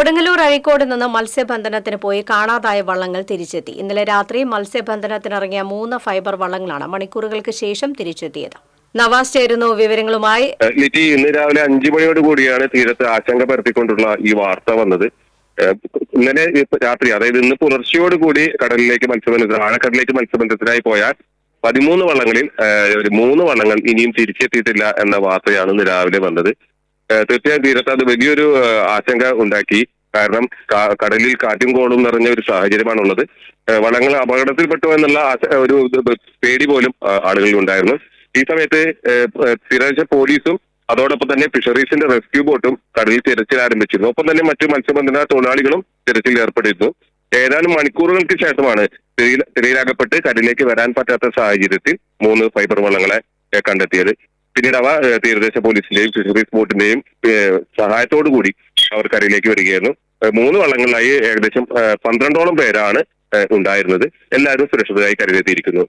കൊടുങ്ങല്ലൂർ അഴീക്കോട് നിന്ന് മത്സ്യബന്ധനത്തിന് പോയി കാണാതായ വള്ളങ്ങൾ തിരിച്ചെത്തി. ഇന്നലെ രാത്രി മത്സ്യബന്ധനത്തിനിറങ്ങിയ 3 ഫൈബർ വള്ളങ്ങളാണ് മണിക്കൂറുകൾക്ക് ശേഷം തിരിച്ചെത്തിയത്. നവാസ് ചേരുന്നു വിവരങ്ങളുമായി. ഇന്ന് രാവിലെ 5 മണിയോട് കൂടിയാണ് തീരത്ത് ആശങ്ക പരത്തിക്കൊണ്ടുള്ള ഈ വാർത്ത വന്നത്. ഇന്നലെ രാത്രി, അതായത് ഇന്ന് പുലർച്ചയോട് കൂടി ആഴക്കടലിലേക്ക് മത്സ്യബന്ധനത്തിനായി പോയ 13 വള്ളങ്ങളിൽ 3 വള്ളങ്ങൾ ഇനിയും തിരിച്ചെത്തിയിട്ടില്ല എന്ന വാർത്തയാണ് ഇന്ന് രാവിലെ വന്നത്. തീർച്ചയായും തീരത്ത് അത് വലിയൊരു ആശങ്ക ഉണ്ടാക്കി. കാരണം കടലിൽ കാറ്റും കോളും നിറഞ്ഞ ഒരു സാഹചര്യമാണുള്ളത്. വള്ളങ്ങൾ അപകടത്തിൽപ്പെട്ടു എന്നുള്ള ഒരു പേടി പോലും ആളുകളിൽ ഉണ്ടായിരുന്നു. ഈ സമയത്ത് തീരദേശ പോലീസും അതോടൊപ്പം തന്നെ ഫിഷറീസിന്റെ റെസ്ക്യൂ ബോട്ടും കടലിൽ തിരച്ചിൽ ആരംഭിച്ചിരുന്നു. ഒപ്പം തന്നെ മറ്റു മത്സ്യബന്ധന തൊഴിലാളികളും തിരച്ചിൽ ഏർപ്പെട്ടിരുന്നു. ഏതാനും മണിക്കൂറുകൾക്ക് ശേഷമാണ് തിരയിലാകപ്പെട്ട് കടലിലേക്ക് വരാൻ പറ്റാത്ത സാഹചര്യത്തിൽ 3 ഫൈബർ വള്ളങ്ങളെ കണ്ടെത്തിയത്. പിന്നീട് അവ തീരദേശ പോലീസിന്റെയും ഫിഷറീസ് ബോട്ടിന്റെയും സഹായത്തോടു കൂടി അവർ കരയിലേക്ക് വരികയായിരുന്നു. 3 വള്ളങ്ങളിലായി ഏകദേശം 12ഓളം പേരാണ് ഉണ്ടായിരുന്നത്. എല്ലാവരും സുരക്ഷിതരായി കരയിലെത്തിയിരിക്കുന്നു.